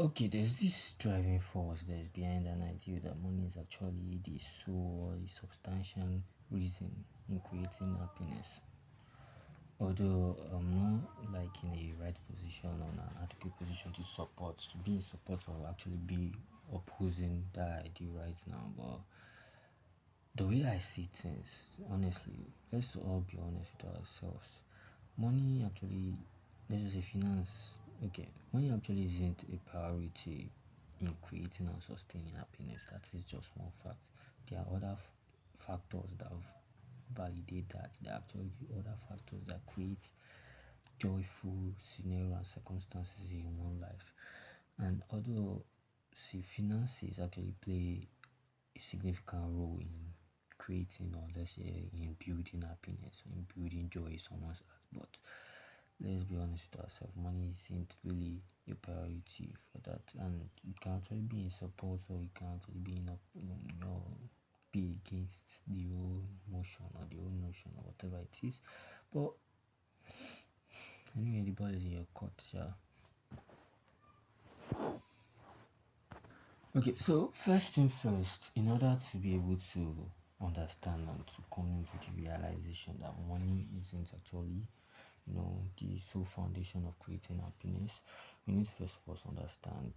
Okay, there's this driving force that's behind an idea that money is actually the sole or the substantial reason in creating happiness. Although I'm not like in a right position or an adequate position to support, to be in support or actually be opposing that idea right now, but the way I see things, honestly, let's all be honest with ourselves. Money actually, let's just say finance, okay, money actually isn't a priority in creating and sustaining happiness. That is just one fact. There are other factors that validate that. There are actually other factors that create joyful scenario and circumstances in one life. And although, see, finances actually play a significant role in creating or let's say in building happiness, in building joy in someone's heart. But let's be honest with ourselves, money isn't really a priority for that, and it can actually be in support or it can actually be in be against the whole motion or the whole notion or whatever it is. But anyway, the ball is in your court, yeah. Okay, so first thing first, in order to be able to understand and to come to the realization that money isn't actually, the sole foundation of creating happiness, we need to first of all understand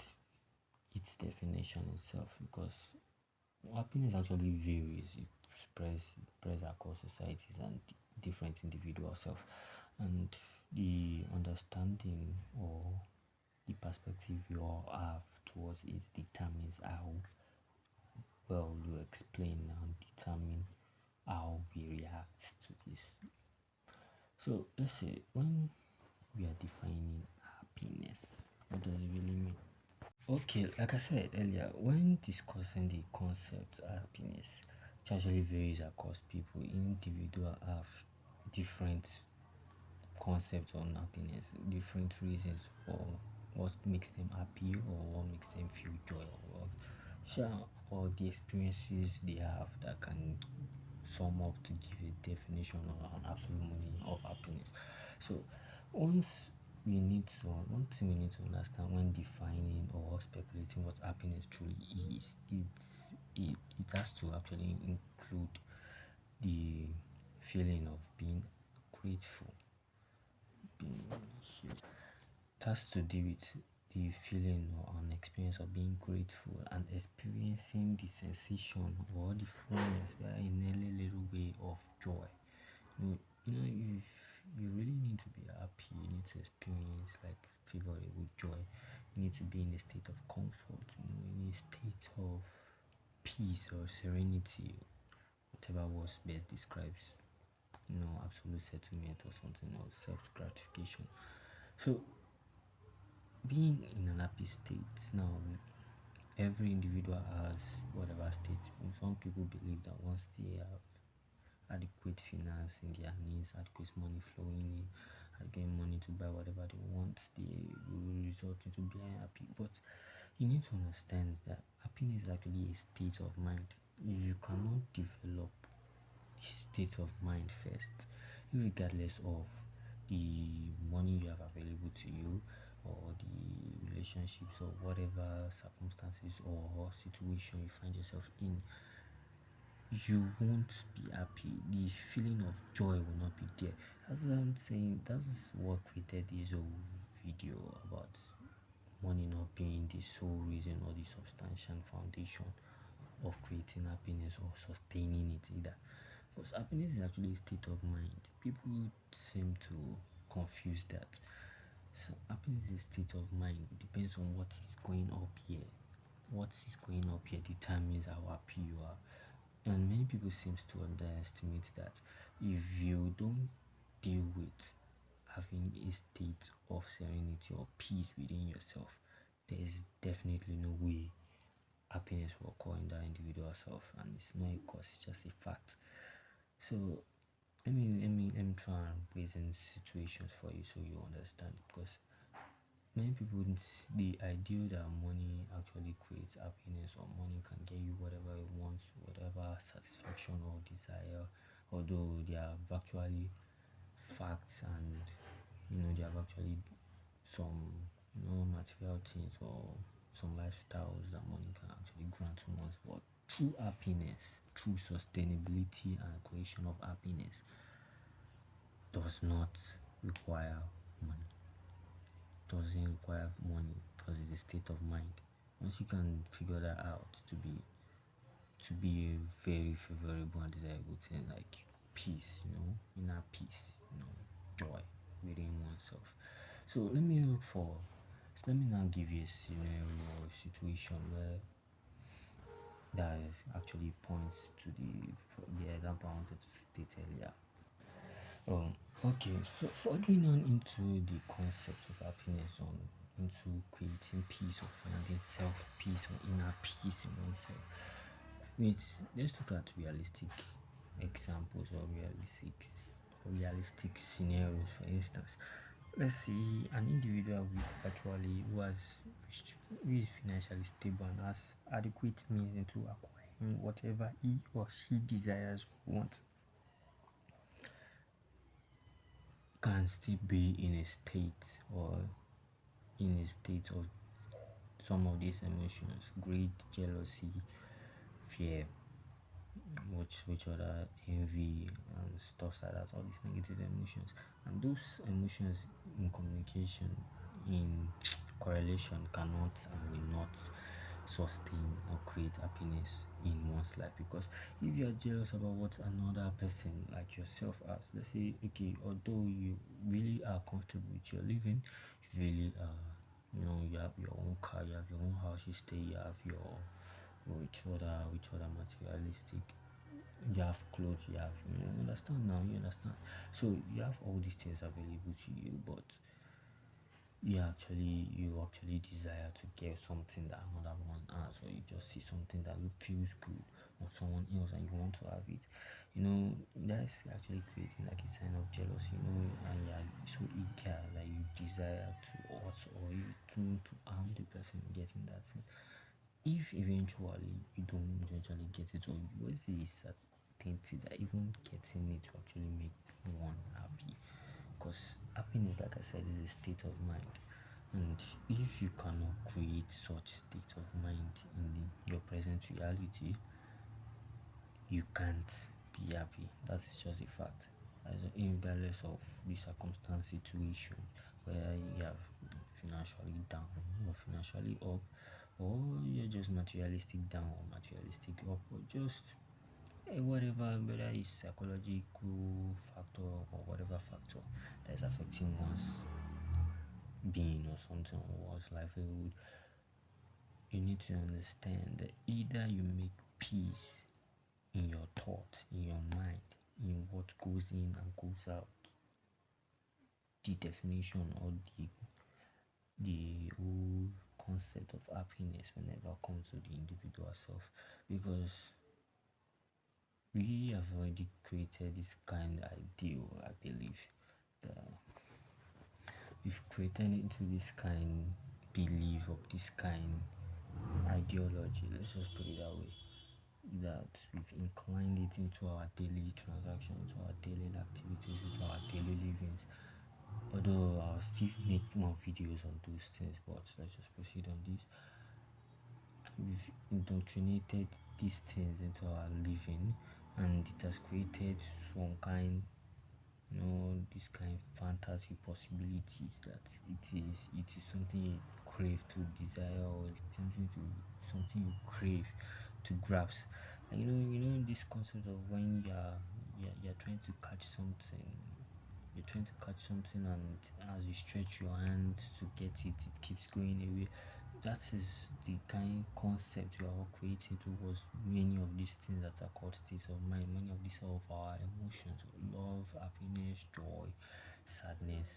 its definition itself because happiness actually varies. It spreads across societies and different individual self, and the understanding or the perspective you all have towards it determines how well you explain and determine how we react to this. So let's say when we are defining happiness, what does it really mean? Okay, like I said earlier, when discussing the concept of happiness, it actually varies across people. Individual have different concepts on happiness, different reasons for what makes them happy or what makes them feel joy or sure, or the experiences they have that can sum up to give a definition or an absolute meaning of happiness. So once one thing we need to understand when defining or speculating what happiness truly is, it has to actually include the feeling of being grateful. It has to do with the feeling or an experience of being grateful and experiencing the sensation or the fullness in a little way of joy. If you really need to be happy, you need to experience like favorable joy. You need to be in a state of comfort, in a state of peace or serenity, whatever was best describes, absolute settlement or something or self gratification. So being in an happy state now, every individual has whatever state. Some people believe that once they have adequate finance in their needs, adequate money flowing in, adequate money to buy whatever they want, they will result into being happy. But you need to understand that happiness is actually a state of mind. If you cannot develop state of mind first, regardless of the money you have available to you or the relationships or whatever circumstances or situation you find yourself in, you won't be happy. The feeling of joy will not be there. That's what I'm saying. That's what created this whole video about money not being the sole reason or the substantial foundation of creating happiness or sustaining it either. Because happiness is actually a state of mind. People seem to confuse that. So happiness is a state of mind. It depends on what is going up here. What is going up here determines how happy you are. And many people seems to underestimate that if you don't deal with having a state of serenity or peace within yourself, there is definitely no way happiness will occur in that individual self, and it's not a cause, it's just a fact. So let me try and present situations for you so you understand, because many people wouldn't the idea that money actually creates happiness or money can get you whatever you want, whatever satisfaction or desire, although there are actually facts and there are actually some material things or some lifestyles that money can actually grant to us, but true happiness, true sustainability and creation of happiness does not require money. Doesn't require money because it's a state of mind. Once you can figure that out to be a very favorable and desirable thing like peace, inner peace, joy within oneself. So let me now give you a scenario or situation where that actually points to the example I wanted to state earlier. Okay, so furthering on into the concept of happiness, into creating peace or finding self peace or inner peace in oneself. Let's look at realistic examples or realistic scenarios. For instance, let's see an individual who is financially stable and has adequate means into acquiring whatever he or she desires or wants, can still be in a state of some of these emotions: greed, jealousy, fear, which other envy and stuff like that, all these negative emotions. And those emotions in communication, in correlation, cannot and will not sustain or create happiness in one's life. Because if you are jealous about what another person like yourself has, let's say, okay, although you really are comfortable with your living, you really you have your own car, you have your own house you stay, you have your which other materialistic, you have clothes, you understand now, you understand. So you have all these things available to you, but you actually desire to get something that another one has, or you just see something that feels good on someone else and you want to have it. That's actually creating like a sign of jealousy, and you're so eager that you desire to also, or even to harm the person getting that thing. If eventually you don't eventually get it, or you always see certainty that even getting it will actually make one happy. Because happiness, like I said, is a state of mind. And if you cannot create such state of mind in your present reality, you can't be happy. That is just a fact. Regardless of the circumstance, situation, whether you are financially down or financially up, or you're just materialistic down or materialistic up, or just whatever, whether it's psychological factor or whatever factor that is affecting one's being or something, or one's livelihood, you need to understand that either you make peace in your thought, in your mind, in what goes in and goes out, the definition or the whole concept of happiness whenever it comes to the individual self. Because we have already created this kind of ideal, I believe, that we've created into this kind belief of this kind ideology, let's just put it that way, that we've inclined it into our daily transactions, into our daily activities, into our daily livings. Although I'll still make more videos on those things, but let's just proceed on this. We've indoctrinated these things into our living, and it has created some kind, this kind of fantasy possibilities that it is something you crave to desire, or it's something you crave to grasp. And this concept of when you're trying to catch something, and as you stretch your hand to get it, it keeps going away. That is the kind of concept we are all creating towards many of these things that are called states of mind, many of these of our emotions: love, happiness, joy, sadness,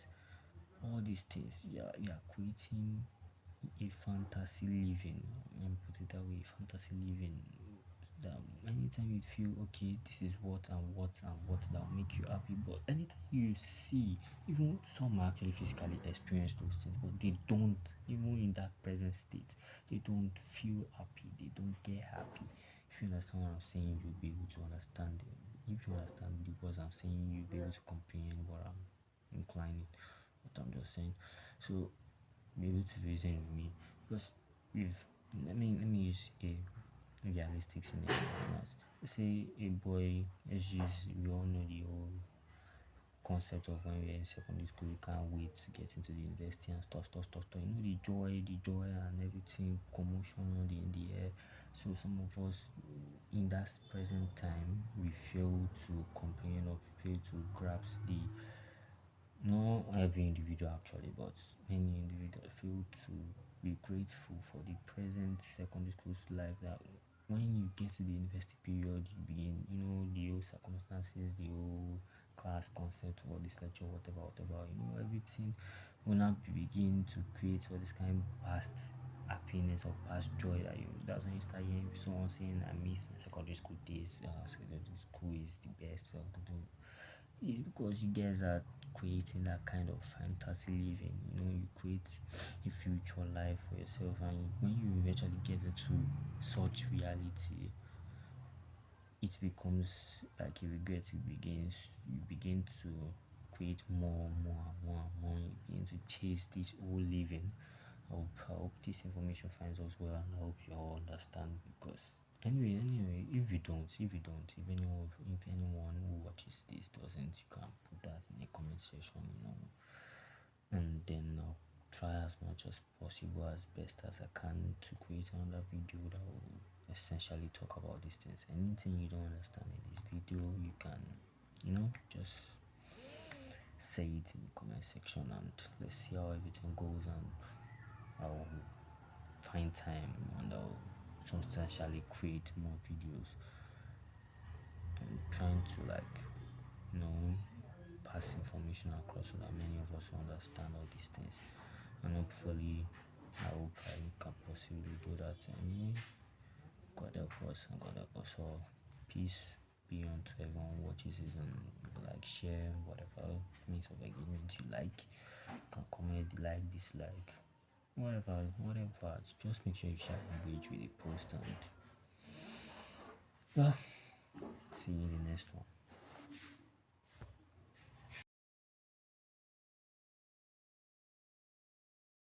all these things. You are creating a fantasy living, let me put it that way, fantasy living, that anytime you feel okay, this is what that will make you happy. But anytime you see, even some actually physically experience those things, but they don't, even in that present state, they don't feel happy, they don't get happy. If you understand what I'm saying, you'll be able to understand it. If you understand the words I'm saying, you'll be able to comprehend what I'm inclining, what I'm just saying. So be able to reason with me because if let me use a realistic scenario. Let's say a boy, let's use, we all know the whole concept of when we're in secondary school, we can't wait to get into the university and stuff. You know, the joy and everything, commotion in the air. So some of us in that present time, we fail to comprehend or fail to grasp the, not every individual actually, but many individuals fail to be grateful for the present secondary school life. That when you get to the university period, you begin, you know, the whole circumstances, the whole class concept, or this lecture, whatever, you know, everything will now begin to create all this kind of past happiness or past joy that you. That's when you start hearing someone saying, "I miss my secondary school days. Secondary school is the best." It's because you guys are creating that kind of fantasy living. You know, you create a future life for yourself, and when you eventually get into such reality, it becomes like a regret. You begin to create more. You begin to chase this whole living. I hope this information finds us well, and I hope you all understand. Because anyway, if anyone who watches this doesn't, you can put that in the comment section, and then I'll try as much as possible, as best as I can, to create another video that will essentially talk about these things. Anything you don't understand in this video, you can, just say it in the comment section, and let's see how everything goes. And I'll find time, and I'll substantially create more videos and trying to, like, you know pass information across so that many of us will understand all these things. And hopefully, I hope I can possibly do that. And God help us, and God help us all. Peace be unto everyone who watches it, and like, share, whatever means of engagement you like. You can comment, like, dislike, whatever. Just make sure you share, engage with the post, and yeah, see you in the next one.